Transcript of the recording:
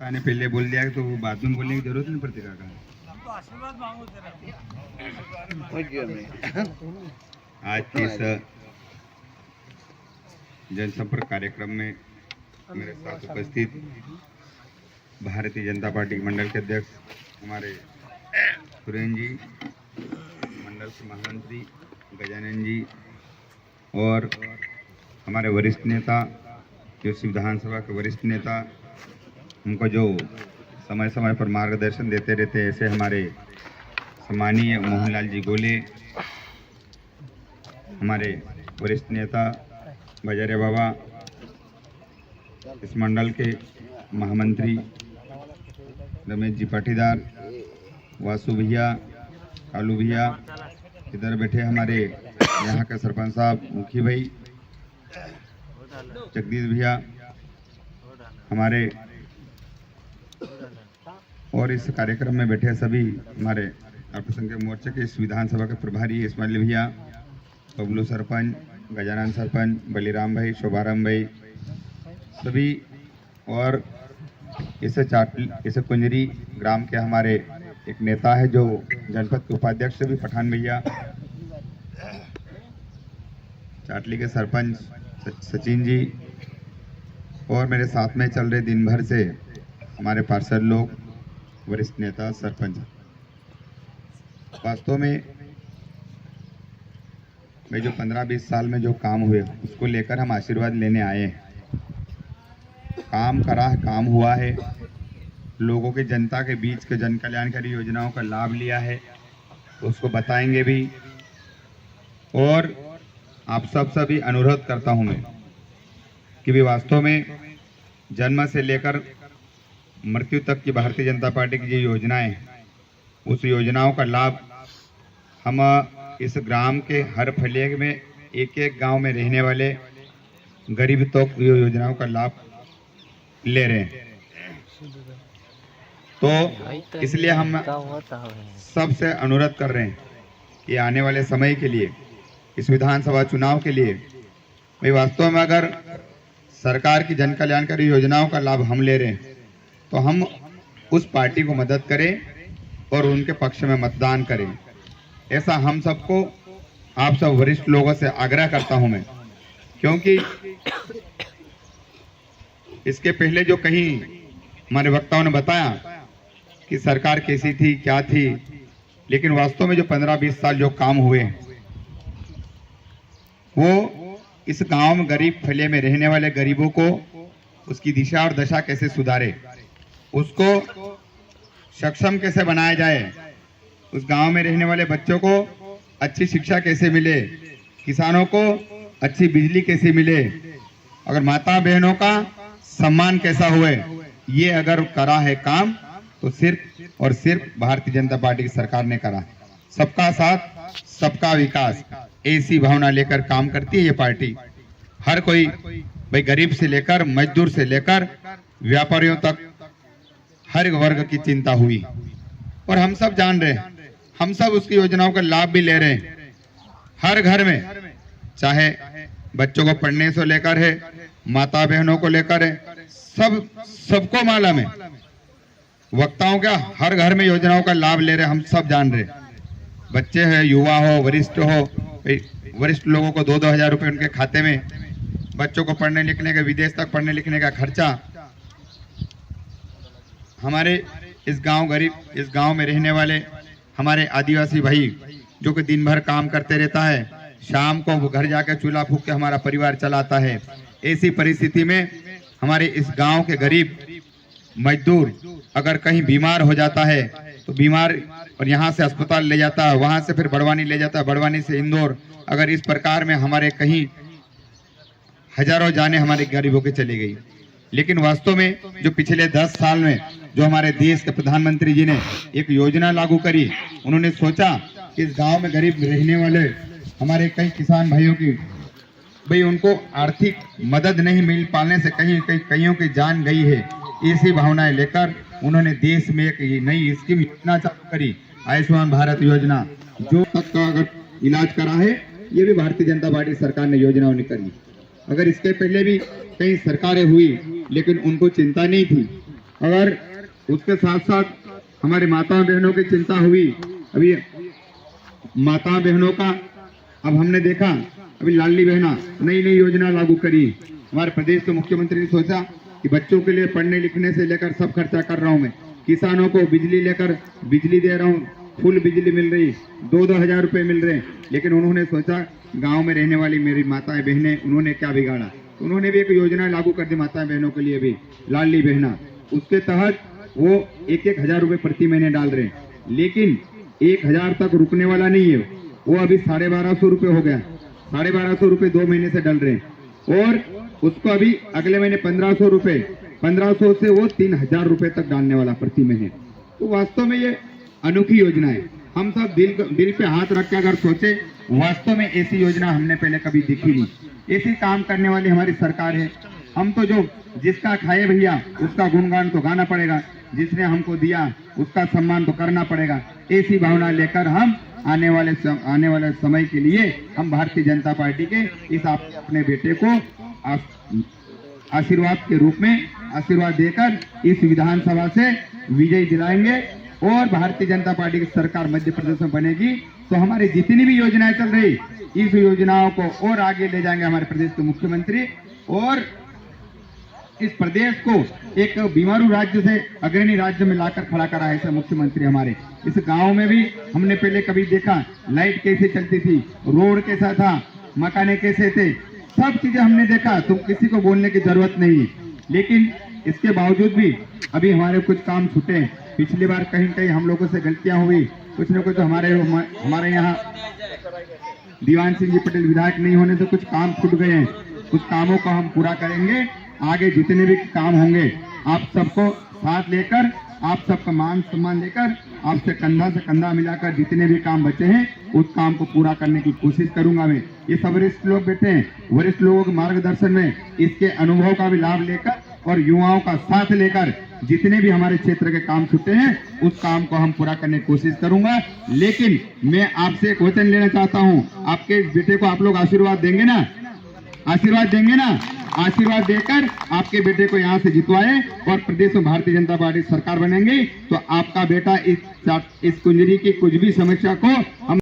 ने पहले बोल दिया तो बाद में बोलने की जरूरत नहीं पड़ती काका। हम तो आशीर्वाद मांगो तेरा। आज के इस जनसंपर्क कार्यक्रम में मेरे साथ उपस्थित भारतीय जनता पार्टी के मंडल के अध्यक्ष हमारे सुरेंद्र जी, मंडल के महामंत्री गजानन जी और हमारे वरिष्ठ नेता जो विधानसभा के वरिष्ठ नेता, उनको जो समय समय पर मार्गदर्शन देते रहते हैं, ऐसे हमारे सम्मानीय मोहनलाल जी गोले, हमारे वरिष्ठ नेता बजारे बाबा, इस मंडल के महामंत्री रमेश जी पाटीदार, वासु भैया, कालू भैया, इधर बैठे हमारे यहाँ के सरपंच साहब मुखी भाई, जगदीश भैया, हमारे और इस कार्यक्रम में बैठे सभी हमारे अल्पसंख्यक मोर्चे के इस विधानसभा के प्रभारी इस्माइल भैया, बबलू सरपंच, गजानन सरपंच, बलिराम भाई, शोभाराम भाई, सभी और इस कुंजरी ग्राम के हमारे एक नेता है जो जनपद के उपाध्यक्ष भी पठान भैया, चाटली के सरपंच सचिन जी और मेरे साथ में चल रहे दिन भर से हमारे पार्षद लोग, वरिष्ठ नेता, सरपंच। वास्तव में मैं जो 15-20 साल में जो काम हुए उसको लेकर हम आशीर्वाद लेने आए हैं। काम करा है, काम हुआ है, लोगों के जनता के बीच के जन कल्याणकारी योजनाओं का लाभ लिया है, उसको बताएंगे भी। और आप सब भी अनुरोध करता हूं मैं कि भी वास्तव में जन्म से लेकर मृत्यु तक की भारतीय जनता पार्टी की जो योजनाएं, उस योजनाओं का लाभ हम इस ग्राम के हर फलिया में एक एक गांव में रहने वाले गरीब तक तो योजनाओं का लाभ ले रहे हैं। तो इसलिए हम सबसे अनुरोध कर रहे हैं कि आने वाले समय के लिए, इस विधानसभा चुनाव के लिए, भाई वास्तव में अगर सरकार की जन कल्याणकारी योजनाओं का लाभ हम ले रहे हैं तो हम उस पार्टी को मदद करें और उनके पक्ष में मतदान करें। ऐसा हम सबको, आप सब वरिष्ठ लोगों से आग्रह करता हूं मैं, क्योंकि इसके पहले जो कहीं हमारे वक्ताओं ने बताया कि सरकार कैसी थी, क्या थी, लेकिन वास्तव में जो 15-20 साल जो काम हुए वो इस गांव में गरीब फले में रहने वाले गरीबों को उसकी दिशा और दशा कैसे सुधारे, उसको सक्षम कैसे बनाया जाए, उस गांव में रहने वाले बच्चों को अच्छी शिक्षा कैसे मिले, किसानों को अच्छी बिजली कैसे मिले, अगर माता बहनों का सम्मान कैसा हुए, ये अगर करा है काम तो सिर्फ और सिर्फ भारतीय जनता पार्टी की सरकार ने करा। सबका साथ, सबका विकास, ऐसी भावना लेकर काम करती है ये पार्टी। हर कोई, भाई गरीब से लेकर मजदूर से लेकर व्यापारियों तक हर वर्ग की चिंता हुई और हम सब जान रहे हैं, हम सब उसकी योजनाओं का लाभ भी ले रहे हैं। हर घर में, चाहे बच्चों को पढ़ने से लेकर है, माता बहनों को लेकर है, सबको मालूम है। वक्ताओं का हर घर में योजनाओं का लाभ ले रहे, हम सब जान रहे। बच्चे हैं, युवा हो, वरिष्ठ हो, वरिष्ठ लोगों को 2-2 हजार रुपये उनके खाते में, बच्चों को पढ़ने लिखने का, विदेश तक पढ़ने लिखने का खर्चा। हमारे इस गांव में रहने वाले हमारे आदिवासी भाई जो कि दिन भर काम करते रहता है, शाम को वो घर जाकर चूल्हा फूंक के हमारा परिवार चलाता है। ऐसी परिस्थिति में हमारे इस गांव के गरीब मजदूर अगर कहीं बीमार हो जाता है तो बीमार, और यहाँ से अस्पताल ले जाता है, वहां से फिर बड़वानी ले जाता है, बड़वानी से इंदौर, अगर इस प्रकार में हमारे कहीं हजारों जाने हमारे गरीबों की चली गई। लेकिन वास्तव में जो पिछले 10 साल में जो हमारे देश के प्रधानमंत्री जी ने एक योजना लागू करी, उन्होंने सोचा कि इस गांव में गरीब रहने वाले हमारे कई किसान भाइयों की, भाई उनको आर्थिक मदद नहीं मिल पाने से कईयों की जान गई है। इसी भावनाएं लेकर उन्होंने देश में एक नई स्कीम योजना चालू करी, आयुष्मान भारत योजना, जो तक का अगर इलाज करा है, ये भी भारतीय जनता पार्टी सरकार ने योजनाओं ने करी। अगर इसके पहले भी कई सरकारें हुई लेकिन उनको चिंता नहीं थी, और उसके साथ साथ हमारे माताओं बहनों की चिंता हुई। अभी माताओं बहनों का अब हमने देखा, अभी लाडली बहना नई नई योजना लागू करी। हमारे प्रदेश के मुख्यमंत्री ने सोचा कि बच्चों के लिए पढ़ने लिखने से लेकर सब खर्चा कर रहा हूं मैं, किसानों को बिजली लेकर बिजली दे रहा हूं, फुल बिजली मिल रही, 2-2 हजार रुपए मिल रहे। लेकिन उन्होंने सोचा गांव में रहने वाली मेरी माताएं बहनें, उन्होंने क्या बिगाड़ा, उन्होंने भी एक योजना लागू कर दी माताएं बहनों के लिए भी, लाडली बहना। उसके तहत वो 1-1 हजार रुपए प्रति महीने डाल रहे हैं, लेकिन 1,000 तक रुकने वाला नहीं है। वो अभी 1250 रुपए हो गया, 1250 रुपए 2 महीने से डल रहे हैं, और उसको अभी अगले महीने 1500 रुपए, 1500 से वो 3,000 रुपए तक डालने वाला प्रति महीने। तो वास्तव में ये अनोखी योजना है। हम सब दिल पे हाथ रख के अगर सोचे, वास्तव में ऐसी योजना हमने पहले कभी देखी नहीं। ऐसी काम करने वाली हमारी सरकार है। हम तो जो जिसका खाए भैया उसका गुणगान तो गाना पड़ेगा, जिसने हमको दिया उसका सम्मान तो करना पड़ेगा। ऐसी भावना लेकर हम आने वाले समय के लिए हम भारतीय जनता पार्टी के इस अपने बेटे को आशीर्वाद के रूप में आशीर्वाद देकर इस विधानसभा से विजयी दिलाएंगे, और भारतीय जनता पार्टी की सरकार मध्य प्रदेश में बनेगी तो हमारी जितनी भी योजनाएं चल रही, इस योजनाओं को और आगे ले जाएंगे हमारे प्रदेश के मुख्यमंत्री, और इस प्रदेश को एक बीमारू राज्य से अग्रणी राज्य में लाकर खड़ा करा है ऐसे मुख्यमंत्री हमारे। इस गांव में भी हमने पहले कभी देखा लाइट कैसे चलती थी, रोड कैसा था, मकाने कैसे थे, सब चीजें हमने देखा, तो किसी को बोलने की जरूरत नहीं है। लेकिन इसके बावजूद भी अभी हमारे कुछ काम छूटे। पिछली बार कहीं कहीं हम लोगों से गलतियां हुई, कुछ न कुछ हमारे यहाँ दीवान सिंह जी पटेल विधायक नहीं होने से कुछ काम छूट गए हैं। कुछ कामों को हम पूरा करेंगे। आगे जितने भी काम होंगे आप सबको साथ लेकर, आप सबका मान सम्मान लेकर, आपसे कंधा से कंधा मिलाकर जितने भी काम बचे हैं उस काम को पूरा करने की कोशिश करूंगा मैं। ये सब वरिष्ठ लोग बैठे हैं, वरिष्ठ लोगों के मार्गदर्शन में इसके अनुभव का भी लाभ लेकर और युवाओं का साथ लेकर जितने भी हमारे क्षेत्र के काम छूटे हैं उस काम को हम पूरा करने की कोशिश करूंगा। लेकिन मैं आपसे एक वचन लेना चाहता हूं, आपके इस बेटे को आप लोग आशीर्वाद देंगे ना, आशीर्वाद देंगे ना? आशीर्वाद देकर आपके बेटे को यहाँ से जितवाए और प्रदेश में भारतीय जनता पार्टी सरकार बनेंगी तो आपका बेटा इस कुंजरी की कुछ भी समस्या को हम